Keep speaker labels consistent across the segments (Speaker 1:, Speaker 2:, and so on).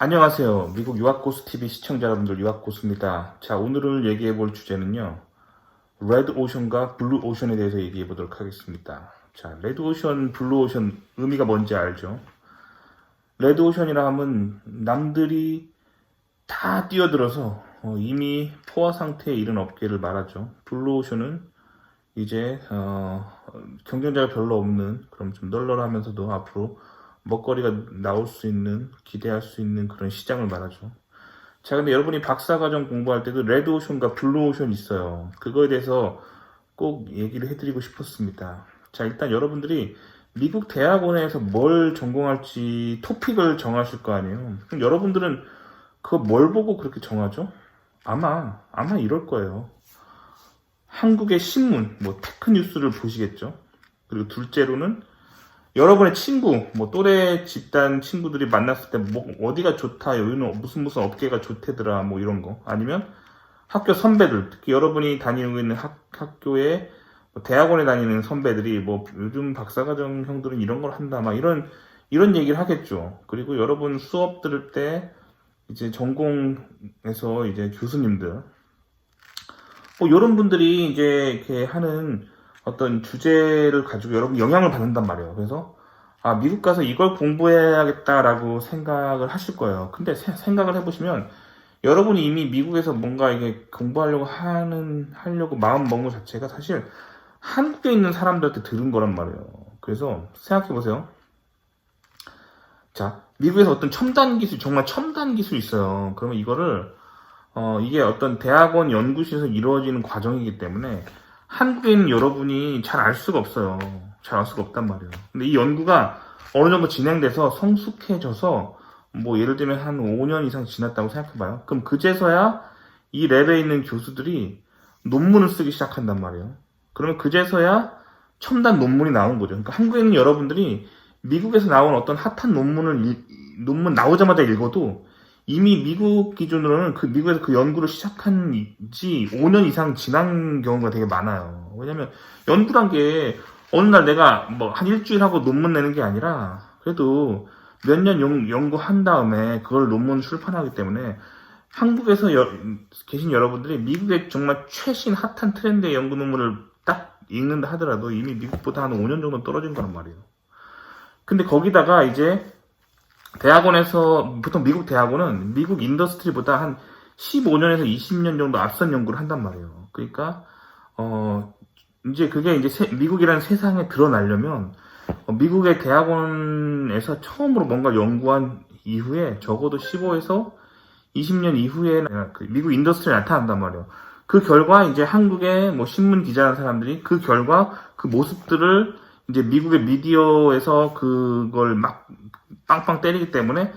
Speaker 1: 안녕하세요. 미국 유학고수TV 시청자 여러분들, 유학고수입니다. 자, 오늘 얘기해 볼 주제는요, 레드오션과 블루오션에 대해서 얘기해 보도록 하겠습니다. 자, 레드오션, 블루오션 의미가 뭔지 알죠? 레드오션이라 하면 남들이 다 뛰어들어서 이미 포화 상태에 이른 업계를 말하죠. 블루오션은 이제 경쟁자가 별로 없는, 그럼 좀 널널하면서도 앞으로 먹거리가 나올 수 있는, 기대할 수 있는 그런 시장을 말하죠. 자, 근데 여러분이 박사과정 공부할 때도 레드오션과 블루오션 있어요. 그거에 대해서 꼭 얘기를 해드리고 싶었습니다. 자, 일단 여러분들이 미국 대학원에서 뭘 전공할지 토픽을 정하실 거 아니에요. 그럼 여러분들은 그거 뭘 보고 그렇게 정하죠? 아마 이럴 거예요. 한국의 신문, 테크 뉴스를 보시겠죠. 그리고 둘째로는 여러분의 친구, 또래 집단 친구들이 만났을 때 어디가 좋다, 여기는 무슨 업계가 좋대더라, 이런 거. 아니면 학교 선배들, 특히 여러분이 다니고 있는 학교에 대학원에 다니는 선배들이 요즘 박사과정 형들은 이런 걸 한다, 이런 얘기를 하겠죠. 그리고 여러분 수업 들을 때 이제 전공에서 이제 교수님들, 이런 분들이 이제 이렇게 하는 어떤 주제를 가지고 여러분 영향을 받는단 말이에요. 그래서 미국 가서 이걸 공부해야겠다라고 생각을 하실 거예요. 근데 생각을 해보시면 여러분이 이미 미국에서 뭔가 이게 하려고 마음 먹은 것 자체가 사실 한국에 있는 사람들한테 들은 거란 말이에요. 그래서 생각해보세요. 자, 미국에서 어떤 첨단 기술, 정말 첨단 기술이 있어요. 그러면 이거를 이게 어떤 대학원 연구실에서 이루어지는 과정이기 때문에 한국에 있는 여러분이 잘 알 수가 없어요. 잘 알 수가 없단 말이에요. 근데 이 연구가 어느 정도 진행돼서 성숙해져서 예를 들면 한 5년 이상 지났다고 생각해봐요. 그럼 그제서야 이 랩에 있는 교수들이 논문을 쓰기 시작한단 말이에요. 그러면 그제서야 첨단 논문이 나오는 거죠. 그러니까 한국에 있는 여러분들이 미국에서 나온 어떤 핫한 논문 나오자마자 읽어도 이미 미국 기준으로는 미국에서 그 연구를 시작한 지 5년 이상 지난 경우가 되게 많아요. 왜냐면 연구란 게 어느 날 내가 한 일주일 하고 논문 내는 게 아니라 그래도 몇 년 연구한 다음에 그걸 논문 출판하기 때문에 한국에서 계신 여러분들이 미국의 정말 최신 핫한 트렌드의 연구 논문을 딱 읽는다 하더라도 이미 미국보다 한 5년 정도 떨어진 거란 말이에요. 근데 거기다가 이제 대학원에서 보통 미국 대학원은 미국 인더스트리보다 한 15년에서 20년 정도 앞선 연구를 한단 말이에요. 그러니까 이제 그게 이제 미국이라는 세상에 드러나려면 미국의 대학원에서 처음으로 뭔가 연구한 이후에 적어도 15에서 20년 이후에 미국 인더스트리에 나타난단 말이에요. 그 결과 이제 한국의 신문 기자라는 사람들이 그 결과 그 모습들을 이제 미국의 미디어에서 그걸 막 빵빵 때리기 때문에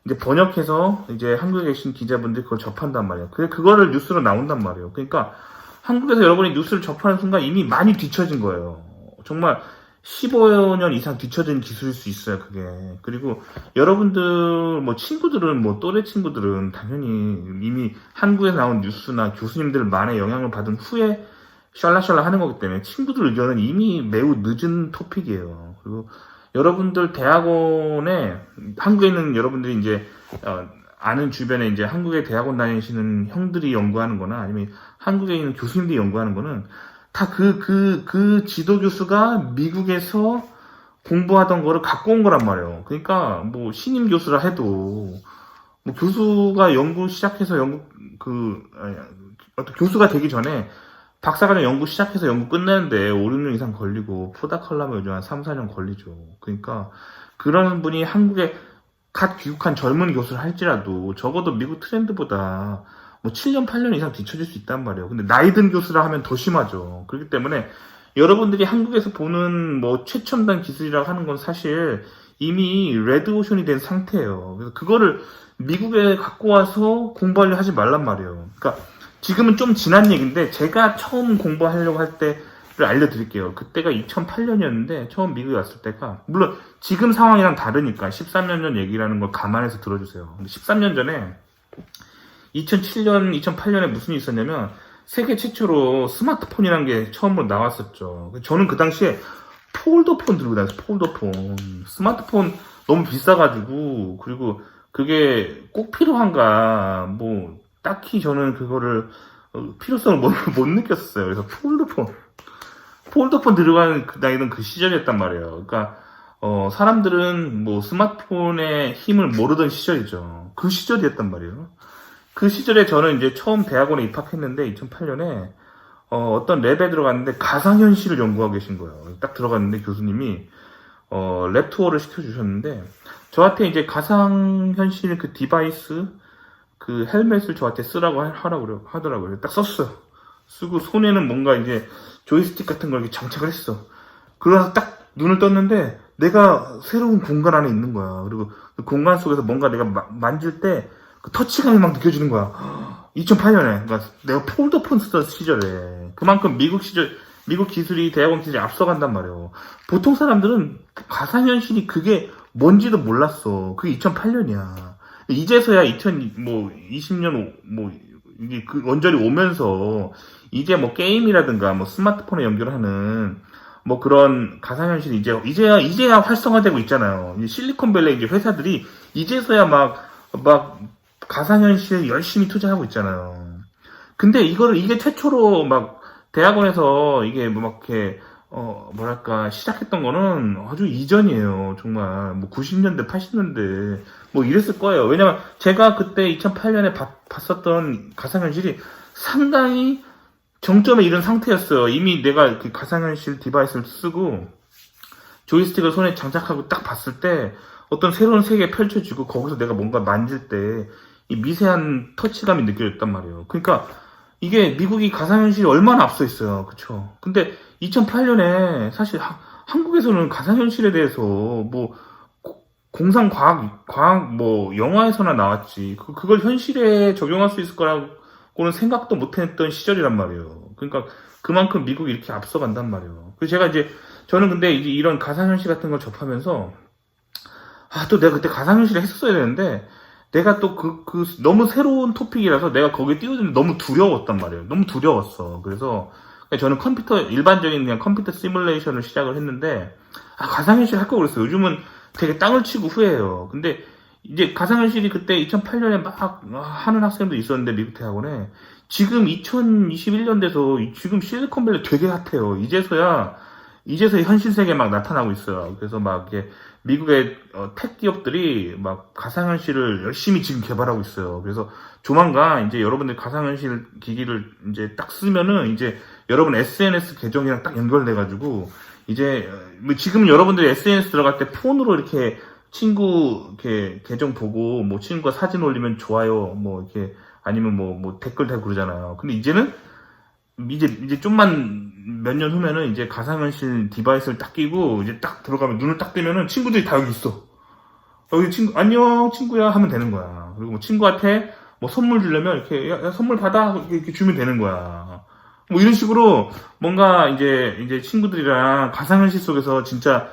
Speaker 1: 이제 번역해서 이제 한국에 계신 기자분들이 그걸 접한단 말이에요. 그거를 뉴스로 나온단 말이에요. 그러니까 한국에서 여러분이 뉴스를 접하는 순간 이미 많이 뒤처진 거예요. 정말 15년 이상 뒤처진 기술일 수 있어요, 그게. 그리고 여러분들, 친구들은, 또래 친구들은 당연히 이미 한국에서 나온 뉴스나 교수님들 만의 영향을 받은 후에 샬라샬라 하는 거기 때문에 친구들 의견은 이미 매우 늦은 토픽이에요. 그리고 여러분들 대학원에, 한국에 있는 여러분들이 이제, 아는 주변에 이제 한국에 대학원 다니시는 형들이 연구하는 거나 아니면 한국에 있는 교수님들이 연구하는 거는 다 그 지도 교수가 미국에서 공부하던 거를 갖고 온 거란 말이에요. 그러니까 신임 교수라 해도 교수가 연구 시작해서 어떤 교수가 되기 전에 박사과정 연구 시작해서 연구 끝내는데 5, 6년 이상 걸리고 포닥하려면 요즘 한 3, 4년 걸리죠. 그러니까 그런 분이 한국에 갓 귀국한 젊은 교수를 할지라도 적어도 미국 트렌드보다 7년, 8년 이상 뒤처질 수 있단 말이에요. 근데 나이 든 교수라 하면 더 심하죠. 그렇기 때문에 여러분들이 한국에서 보는 최첨단 기술이라고 하는 건 사실 이미 레드오션이 된 상태예요. 그래서 그거를 미국에 갖고 와서 공부하려 하지 말란 말이에요. 그러니까 지금은 좀 지난 얘기인데 제가 처음 공부하려고 할 때를 알려드릴게요. 그때가 2008년이었는데 처음 미국에 왔을 때가 물론 지금 상황이랑 다르니까 13년 전 얘기라는 걸 감안해서 들어주세요. 근데 13년 전에 2007년, 2008년에 무슨 일이 있었냐면 세계 최초로 스마트폰이라는 게 처음으로 나왔었죠. 저는 그 당시에 폴더폰 들고 다녔어요. 폴더폰. 스마트폰 너무 비싸가지고 그리고 그게 꼭 필요한가, 뭐, 딱히 저는 그거를, 필요성을 못 느꼈어요. 그래서 폴더폰 들어가는 다니던 그 시절이었단 말이에요. 그러니까, 사람들은 뭐 스마트폰의 힘을 모르던 시절이죠. 그 시절이었단 말이에요. 그 시절에 저는 이제 처음 대학원에 입학했는데, 2008년에, 어떤 랩에 들어갔는데, 가상현실을 연구하고 계신 거예요. 딱 들어갔는데, 교수님이, 랩 투어를 시켜주셨는데, 저한테 이제 가상현실 그 디바이스, 그 헬멧을 저한테 쓰라고 하더라고요. 딱 썼어요. 쓰고 손에는 뭔가 이제 조이스틱 같은 걸 이렇게 장착을 했어. 그러면서 딱 눈을 떴는데 내가 새로운 공간 안에 있는 거야. 그리고 그 공간 속에서 뭔가 내가 만질 때 그 터치감이 막 느껴지는 거야. 2008년에. 그러니까 내가 폴더폰 쓰던 시절에. 그만큼 미국 기술이, 대학원 기술이 앞서간단 말이에요. 보통 사람들은 가상현실이 그게 뭔지도 몰랐어. 그게 2008년이야. 이제서야 2020년, 이게 그 원절이 오면서, 이제 뭐 게임이라든가, 뭐 스마트폰에 연결하는, 뭐 그런 가상현실이 이제야 활성화되고 있잖아요. 실리콘밸리 이제 회사들이 이제서야 막 가상현실에 열심히 투자하고 있잖아요. 근데 이게 최초로 막 대학원에서 이게 막 이렇게 시작했던 거는 아주 이전이에요. 정말, 90년대, 80년대, 이랬을 거예요. 왜냐면, 제가 그때 2008년에 봤었던 가상현실이 상당히 정점에 이른 상태였어요. 이미 내가 그 가상현실 디바이스를 쓰고, 조이스틱을 손에 장착하고 딱 봤을 때, 어떤 새로운 세계가 펼쳐지고, 거기서 내가 뭔가 만질 때, 이 미세한 터치감이 느껴졌단 말이에요. 그러니까, 이게 미국이 가상현실이 얼마나 앞서 있어요. 그쵸? 근데 2008년에 사실 한국에서는 가상현실에 대해서 공상과학 영화에서나 나왔지. 그걸 현실에 적용할 수 있을 거라고는 생각도 못 했던 시절이란 말이에요. 그러니까 그만큼 미국이 이렇게 앞서간단 말이에요. 그래서 저는 근데 이제 이런 가상현실 같은 걸 접하면서 또 내가 그때 가상현실을 했었어야 되는데 내가 또 너무 새로운 토픽이라서 내가 거기에 뛰어드는 너무 두려웠단 말이에요. 너무 두려웠어. 그래서 저는 일반적인 그냥 컴퓨터 시뮬레이션을 시작을 했는데, 가상현실 할 거 그랬어요. 요즘은 되게 땅을 치고 후회해요. 근데 이제 가상현실이 그때 2008년에 막 하는 학생도 있었는데, 미국 대학원에. 지금 2021년 돼서 지금 실리콘밸리 되게 핫해요. 이제서야 현실 세계에 막 나타나고 있어요. 그래서 막 이게 미국의 텍 기업들이 막 가상현실을 열심히 지금 개발하고 있어요. 그래서 조만간 이제 여러분들 가상현실 기기를 이제 딱 쓰면은 이제 여러분 SNS 계정이랑 딱 연결돼가지고 이제 지금 여러분들이 SNS 들어갈 때 폰으로 이렇게 친구 이렇게 계정 보고 친구가 사진 올리면 좋아요 이렇게 아니면 댓글 달고 그러잖아요. 근데 이제는 이제 좀만 몇 년 후면은 이제 가상현실 디바이스를 딱 끼고 이제 딱 들어가면 눈을 딱 뜨면은 친구들이 다 여기 있어. 여기 친구, 안녕, 친구야 하면 되는 거야. 그리고 친구한테 선물 주려면 이렇게, 야, 선물 받아. 이렇게 주면 되는 거야. 이런 식으로 뭔가 이제 친구들이랑 가상현실 속에서 진짜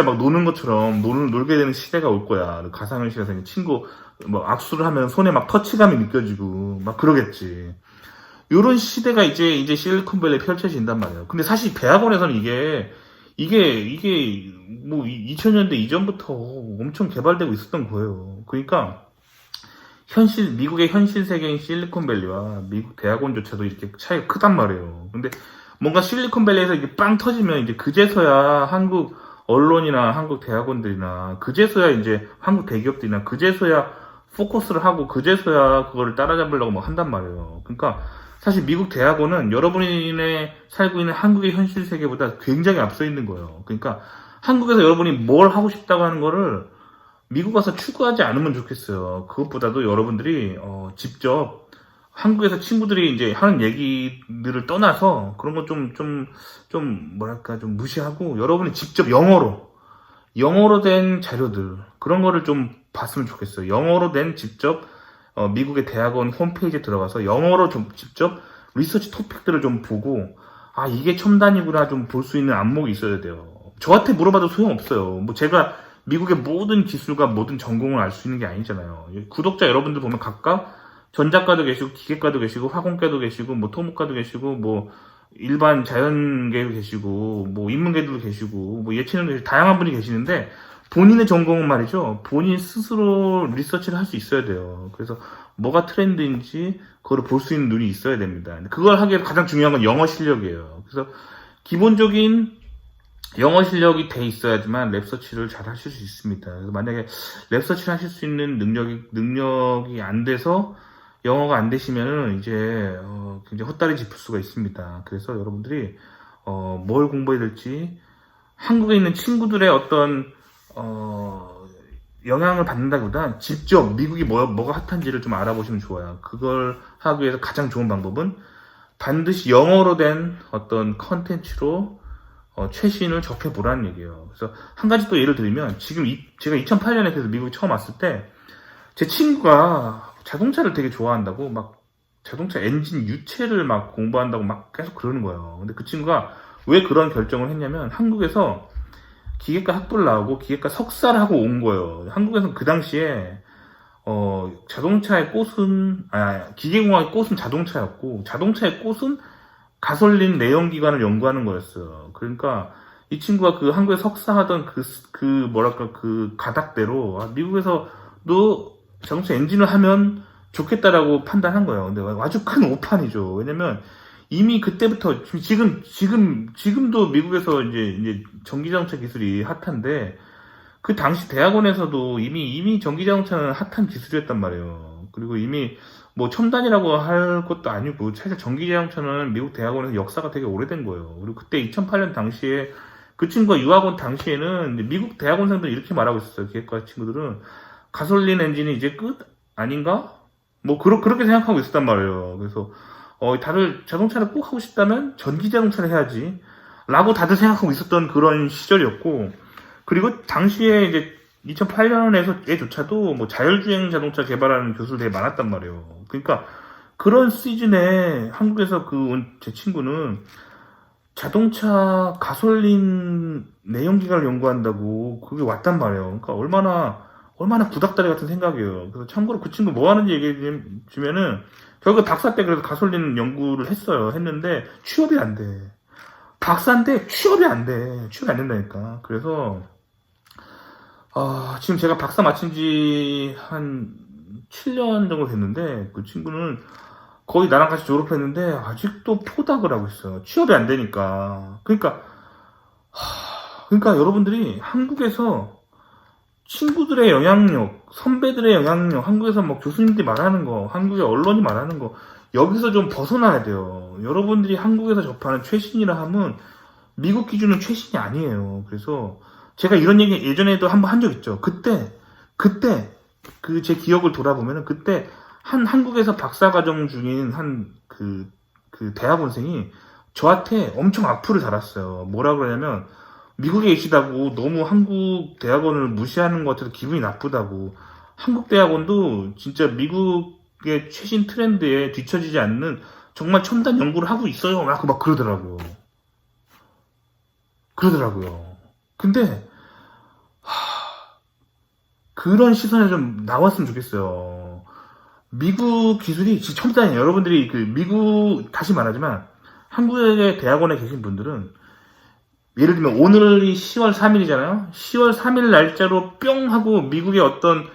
Speaker 1: 막 노는 것처럼 놀게 되는 시대가 올 거야. 가상현실에서 친구, 악수를 하면 손에 막 터치감이 느껴지고, 막 그러겠지. 요런 시대가 이제 실리콘밸리에 펼쳐진단 말이에요. 근데 사실 대학원에서는 이게 2000년대 이전부터 엄청 개발되고 있었던 거예요. 그러니까 미국의 현실 세계인 실리콘밸리와 미국 대학원조차도 이렇게 차이가 크단 말이에요. 근데 뭔가 실리콘밸리에서 이게 빵 터지면 이제 그제서야 한국 언론이나 한국 대학원들이나 그제서야 이제 한국 대기업들이나 그제서야 포커스를 하고 그제서야 그거를 따라잡으려고 한단 말이에요. 그러니까 사실 미국 대학원은 여러분이 살고 있는 한국의 현실 세계보다 굉장히 앞서 있는 거예요. 그러니까 한국에서 여러분이 뭘 하고 싶다고 하는 거를 미국 가서 추구하지 않으면 좋겠어요. 그것보다도 여러분들이 직접 한국에서 친구들이 이제 하는 얘기들을 떠나서 그런 거 좀 무시하고 여러분이 직접 영어로 된 자료들 그런 거를 좀 봤으면 좋겠어요. 영어로 된 직접 미국의 대학원 홈페이지에 들어가서 영어로 좀 직접 리서치 토픽들을 좀 보고 이게 첨단이구나 좀 볼 수 있는 안목이 있어야 돼요. 저한테 물어봐도 소용없어요. 제가 미국의 모든 기술과 모든 전공을 알 수 있는 게 아니잖아요. 구독자 여러분들 보면 각각 전자과도 계시고 기계과도 계시고 화공과도 계시고 토목과도 계시고 일반 자연계도 계시고 인문계도 계시고 예체능도 계시고 다양한 분이 계시는데 본인의 전공은 말이죠. 본인 스스로 리서치를 할 수 있어야 돼요. 그래서 뭐가 트렌드인지 그걸 볼 수 있는 눈이 있어야 됩니다. 그걸 하기에 가장 중요한 건 영어 실력이에요. 그래서 기본적인 영어 실력이 돼 있어야지만 랩서치를 잘 하실 수 있습니다. 그래서 만약에 랩서치를 하실 수 있는 능력이 안 돼서 영어가 안 되시면은 이제 굉장히 헛다리 짚을 수가 있습니다. 그래서 여러분들이 뭘 공부해야 될지 한국에 있는 친구들의 어떤 영향을 받는다기보다 직접 미국이 뭐가 핫한지를 좀 알아보시면 좋아요. 그걸 하기 위해서 가장 좋은 방법은 반드시 영어로 된 어떤 컨텐츠로 최신을 접해보라는 얘기예요. 그래서 한 가지 또 예를 들면 지금 제가 2008년에 그래서 미국에 처음 왔을 때 제 친구가 자동차를 되게 좋아한다고 막 자동차 엔진 유체를 막 공부한다고 막 계속 그러는 거예요. 근데 그 친구가 왜 그런 결정을 했냐면 한국에서 기계과 학부를 나오고 기계과 석사를 하고 온 거예요. 한국에서는 그 당시에 자동차의 꽃은 기계공학의 꽃은 자동차였고 자동차의 꽃은 가솔린 내연기관을 연구하는 거였어요. 그러니까 이 친구가 그 한국에 석사하던 그 가닥대로 미국에서도 자동차 엔진을 하면 좋겠다라고 판단한 거예요. 근데 아주 큰 오판이죠. 왜냐면 이미 그때부터 지금도 미국에서 이제 전기자동차 기술이 핫한데 그 당시 대학원에서도 이미 전기자동차는 핫한 기술이었단 말이에요. 그리고 이미 뭐 첨단이라고 할 것도 아니고 사실 전기자동차는 미국 대학원에서 역사가 되게 오래된 거예요. 그리고 그때 2008년 당시에 그 친구가 유학 온 당시에는 미국 대학원생들 이렇게 말하고 있었어요. 기획과 친구들은 가솔린 엔진이 이제 끝 아닌가? 뭐 그렇게 생각하고 있었단 말이에요. 그래서 다들 자동차를 꼭 하고 싶다면 전기자동차를 해야지 라고 다들 생각하고 있었던 그런 시절이었고 그리고 당시에 이제 2008년에서조차도 뭐 자율주행 자동차 개발하는 교수들 되게 많았단 말이에요. 그러니까 그런 시즌에 한국에서 제 친구는 자동차 가솔린 내연기관을 연구한다고 그게 왔단 말이에요. 그러니까 얼마나 구닥다리 같은 생각이에요. 그래서 참고로 그 친구 뭐 하는지 얘기해 주면은 결국 박사 때 그래서 가솔린 연구를 했는데 취업이 안 돼. 박사인데 취업이 안 돼. 취업이 안 된다니까. 그래서 지금 제가 박사 마친 지 한 7년 정도 됐는데 그 친구는 거의 나랑 같이 졸업했는데 아직도 포닥을 하고 있어요. 취업이 안 되니까. 그러니까 여러분들이 한국에서 친구들의 영향력, 선배들의 영향력, 한국에서 뭐 교수님들이 말하는 거, 한국의 언론이 말하는 거, 여기서 좀 벗어나야 돼요. 여러분들이 한국에서 접하는 최신이라 하면 미국 기준은 최신이 아니에요. 그래서 제가 이런 얘기 예전에도 한번 한 적 있죠. 그때 제 기억을 돌아보면은 그때 한국에서 박사과정 중인 그 대학원생이 저한테 엄청 악플을 달았어요. 뭐라 그러냐면 미국에 계시다고 너무 한국 대학원을 무시하는 것 같아서 기분이 나쁘다고. 한국 대학원도 진짜 미국의 최신 트렌드에 뒤처지지 않는 정말 첨단 연구를 하고 있어요. 막 그러더라고요. 근데 그런 시선에 좀 나왔으면 좋겠어요. 미국 기술이 진짜 첨단이에요. 여러분들이 다시 말하지만 한국의 대학원에 계신 분들은 예를 들면 오늘이 10월 3일이잖아요. 10월 3일 날짜로 뿅 하고 미국의 어떤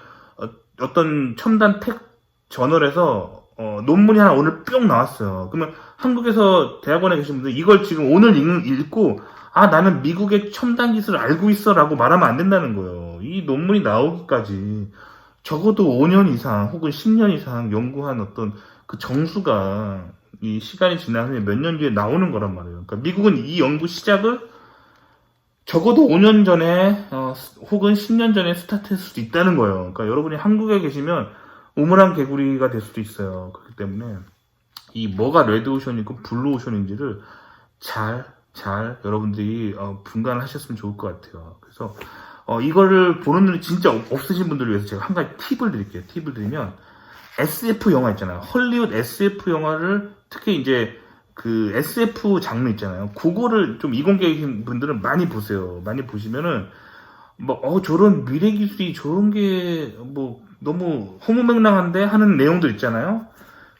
Speaker 1: 첨단 텍 저널에서 논문이 하나 오늘 뿅 나왔어요. 그러면 한국에서 대학원에 계신 분들 이걸 지금 오늘 읽고 나는 미국의 첨단 기술을 알고 있어 라고 말하면 안 된다는 거예요. 이 논문이 나오기까지 적어도 5년 이상 혹은 10년 이상 연구한 어떤 그 정수가 이 시간이 지나면 몇 년 뒤에 나오는 거란 말이에요. 그러니까 미국은 이 연구 시작을 적어도 5년 전에 혹은 10년 전에 스타트했을 수도 있다는 거예요. 그러니까 여러분이 한국에 계시면 우물안 개구리가 될 수도 있어요. 그렇기 때문에 이 뭐가 레드오션이고 블루오션인지를 잘 여러분들이 분간을 하셨으면 좋을 것 같아요. 그래서 이거를 보는 눈이 진짜 없으신 분들을 위해서 제가 한 가지 팁을 드릴게요. 팁을 드리면 SF 영화 있잖아요. 헐리우드 SF 영화를 특히 이제 그 SF 장르 있잖아요. 그거를 좀 이공계신 분들은 많이 보세요. 많이 보시면은 저런 미래 기술이 저런 게 뭐 너무 허무맹랑한데 하는 내용들 있잖아요.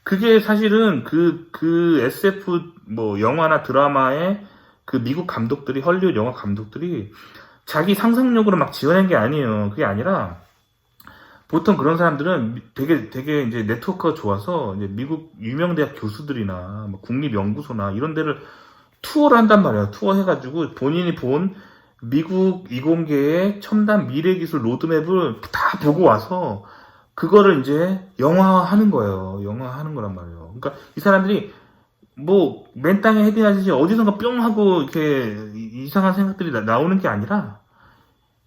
Speaker 1: 그게 사실은 그 SF 뭐 영화나 드라마의 그 미국 감독들이 헐리우드 영화 감독들이 자기 상상력으로 막 지어낸 게 아니에요. 그게 아니라 보통 그런 사람들은 되게 이제 네트워크가 좋아서 이제 미국 유명 대학 교수들이나 뭐 국립연구소나 이런 데를 투어를 한단 말이에요. 투어 해가지고 본인이 본 미국 이공계의 첨단 미래기술 로드맵을 다 보고 와서 그거를 이제 영화화하는 거예요. 영화화하는 거란 말이에요. 그러니까 이 사람들이 뭐 맨 땅에 헤딩하듯이 어디선가 뿅 하고 이렇게 이상한 생각들이 나오는 게 아니라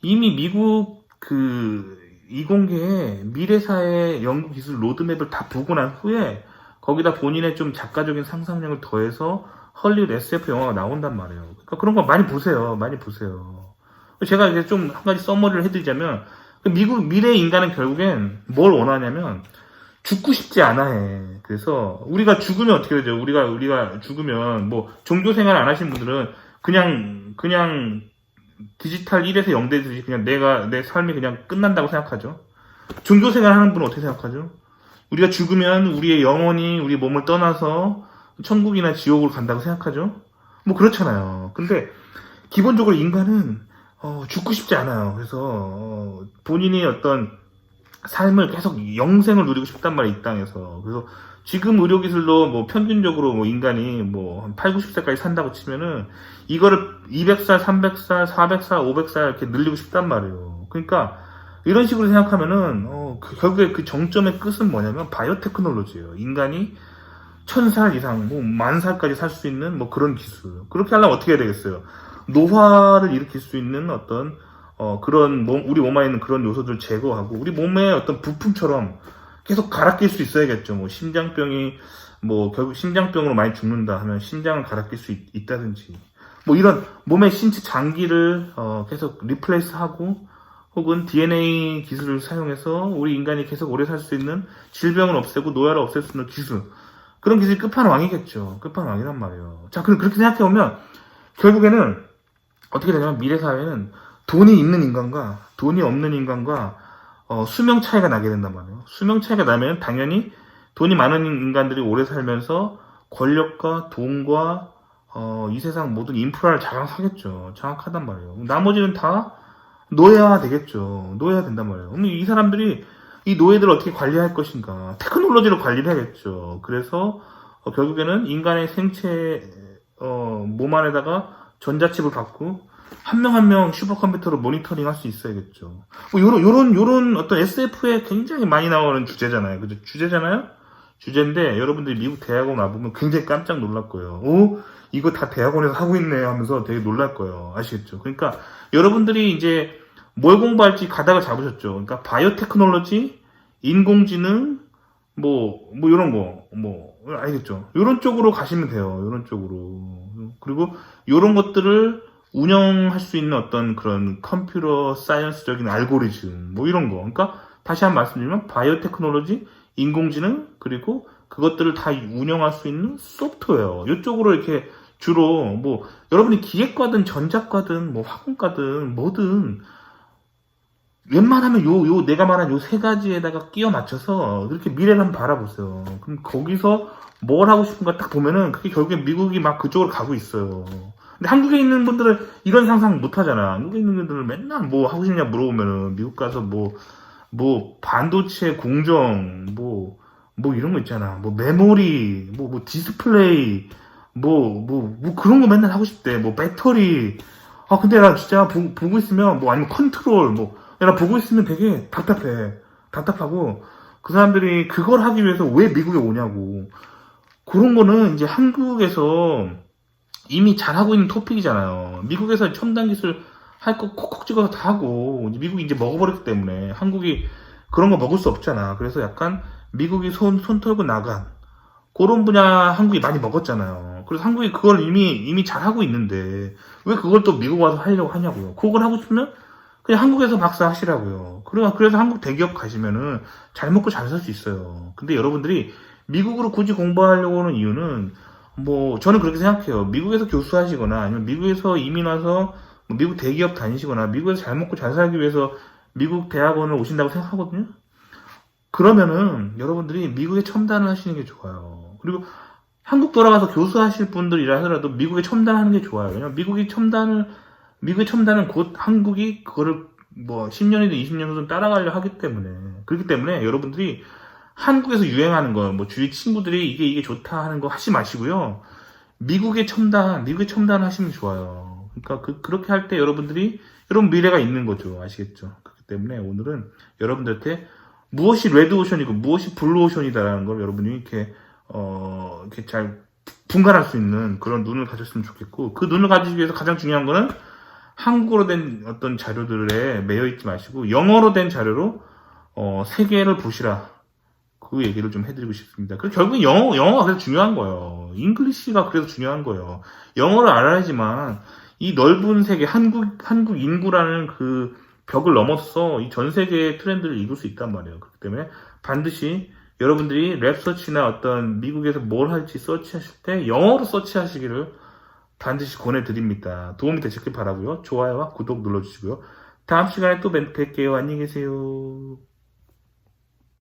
Speaker 1: 이미 미국 그 이공계의 미래사회 연구기술 로드맵을 다 보고 난 후에 거기다 본인의 좀 작가적인 상상력을 더해서 헐리우드 SF 영화가 나온단 말이에요. 그러니까 그런 거 많이 보세요. 많이 보세요. 제가 이제 좀 한 가지 써머리를 해드리자면 미국 미래 인간은 결국엔 뭘 원하냐면 죽고 싶지 않아 해. 그래서 우리가 죽으면 어떻게 되죠? 우리가 죽으면 뭐 종교 생활 안 하시는 분들은 그냥 디지털 1에서 0 되듯이 그냥 내 삶이 그냥 끝난다고 생각하죠. 종교 생활 하는 분은 어떻게 생각하죠? 우리가 죽으면 우리의 영혼이 우리 몸을 떠나서 천국이나 지옥으로 간다고 생각하죠? 뭐 그렇잖아요. 근데 기본적으로 인간은 죽고 싶지 않아요. 그래서 본인이 어떤 삶을 계속 영생을 누리고 싶단 말이에요, 이 땅에서. 그래서 지금 의료기술로 뭐 평균적으로 뭐 인간이 뭐 한 8, 90세까지 산다고 치면은 이거를 200살, 300살, 400살, 500살 이렇게 늘리고 싶단 말이에요. 그러니까 이런 식으로 생각하면은 결국에 그 정점의 끝은 뭐냐면 바이오테크놀로지예요. 인간이 1000살 이상, 뭐 10,000살까지 살 수 있는 뭐 그런 기술. 그렇게 하려면 어떻게 해야 되겠어요? 노화를 일으킬 수 있는 어떤 그런 우리 몸 안에 있는 그런 요소들을 제거하고 우리 몸의 어떤 부품처럼 계속 갈아 낄 수 있어야겠죠. 뭐 심장병이 뭐 결국 심장병으로 많이 죽는다 하면 심장을 갈아 낄 수 있다든지 뭐 이런 몸의 신체 장기를 계속 리플레이스하고 혹은 DNA 기술을 사용해서 우리 인간이 계속 오래 살 수 있는 질병을 없애고 노화를 없앨 수 있는 기술, 그런 기술이 끝판왕이겠죠. 끝판왕이란 말이에요. 자, 그럼 그렇게 생각해보면 결국에는 어떻게 되냐면 미래 사회는 돈이 있는 인간과 돈이 없는 인간과 수명 차이가 나게 된단 말이에요. 수명 차이가 나면 당연히 돈이 많은 인간들이 오래 살면서 권력과 돈과 이 세상 모든 인프라를 장악하겠죠. 장악하단 말이에요. 나머지는 다 노예화 되겠죠. 노예화 된단 말이에요. 그럼 이 사람들이 이 노예들을 어떻게 관리할 것인가? 테크놀로지로 관리를 해야겠죠. 그래서 결국에는 인간의 생체 몸 안에다가 전자칩을 받고 한 명 한 명 슈퍼컴퓨터로 모니터링 할 수 있어야겠죠. 뭐 요런 어떤 SF에 굉장히 많이 나오는 주제잖아요. 그죠? 주제인데 여러분들이 미국 대학원 와보면 굉장히 깜짝 놀랄 거예요. 이거 다 대학원에서 하고 있네 하면서 되게 놀랄 거예요. 아시겠죠? 그러니까 여러분들이 이제 뭘 공부할지 가닥을 잡으셨죠. 그러니까 바이오테크놀로지, 인공지능, 요런 거, 알겠죠? 요런 쪽으로 가시면 돼요. 요런 쪽으로. 그리고 요런 것들을 운영할 수 있는 어떤 그런 컴퓨터 사이언스적인 알고리즘, 뭐 이런 거. 그러니까 다시 한번 말씀드리면 바이오테크놀로지, 인공지능, 그리고 그것들을 다 운영할 수 있는 소프트웨어. 이쪽으로 이렇게 주로 여러분이 기계과든 전자과든 화공과든 뭐든 웬만하면 내가 말한 요 세 가지에다가 끼워 맞춰서 그렇게 미래를 한번 바라보세요. 그럼 거기서 뭘 하고 싶은가 딱 보면은 그게 결국에 미국이 막 그쪽으로 가고 있어요. 근데 한국에 있는 분들은 이런 상상 못 하잖아. 한국에 있는 분들은 맨날 뭐 하고 싶냐 물어보면은 미국 가서 반도체 공정, 이런 거 있잖아. 메모리, 디스플레이, 그런 거 맨날 하고 싶대. 배터리. 근데 나 진짜 보고 있으면, 아니면 컨트롤, 나 보고 있으면 되게 답답해. 답답하고, 그 사람들이 그걸 하기 위해서 왜 미국에 오냐고. 그런 거는 이제 한국에서 이미 잘하고 있는 토픽이잖아요. 미국에서 첨단 기술 할 거 콕콕 찍어서 다 하고, 미국이 이제 먹어버렸기 때문에 한국이 그런 거 먹을 수 없잖아. 그래서 약간 미국이 손 털고 나간 그런 분야 한국이 많이 먹었잖아요. 그래서 한국이 그걸 이미 잘하고 있는데 왜 그걸 또 미국 와서 하려고 하냐고요. 그걸 하고 싶으면 그냥 한국에서 박사 하시라고요. 그래서 한국 대기업 가시면은 잘 먹고 잘 살 수 있어요. 근데 여러분들이 미국으로 굳이 공부하려고 하는 이유는 저는 그렇게 생각해요. 미국에서 교수하시거나 아니면 미국에서 이민 와서 미국 대기업 다니시거나 미국에서 잘 먹고 잘 살기 위해서 미국 대학원을 오신다고 생각하거든요. 그러면은 여러분들이 미국에 첨단을 하시는 게 좋아요. 그리고 한국 돌아가서 교수하실 분들이라 하더라도 미국에 첨단하는 게 좋아요. 왜냐면 미국이 첨단을 미국의 첨단은 곧 한국이 그거를 뭐 10년이든 20년이든 따라가려 하기 때문에, 그렇기 때문에 여러분들이 한국에서 유행하는 거, 뭐 주위 친구들이 이게 좋다 하는 거 하지 마시고요. 미국의 첨단 하시면 좋아요. 그러니까 그렇게 할 때 여러분들이 여러분 미래가 있는 거죠. 아시겠죠? 그렇기 때문에 오늘은 여러분들한테 무엇이 레드오션이고 무엇이 블루오션이다라는 걸 여러분이 이렇게 잘 분간할 수 있는 그런 눈을 가졌으면 좋겠고, 그 눈을 가지기 위해서 가장 중요한 거는 한국어로 된 어떤 자료들에 매여 있지 마시고 영어로 된 자료로 세계를 보시라. 그 얘기를 좀 해드리고 싶습니다. 그 결국 영어가 그래서 중요한 거예요. 잉글리시가 그래서 중요한 거예요. 영어를 알아야지만 이 넓은 세계, 한국 인구라는 그 벽을 넘어서 이 전 세계의 트렌드를 읽을 수 있단 말이에요. 그렇기 때문에 반드시 여러분들이 랩 서치나 어떤 미국에서 뭘 할지 서치하실 때 영어로 서치하시기를 반드시 권해드립니다. 도움이 되셨길 바라고요. 좋아요와 구독 눌러주시고요. 다음 시간에 또 뵐게요. 안녕히 계세요.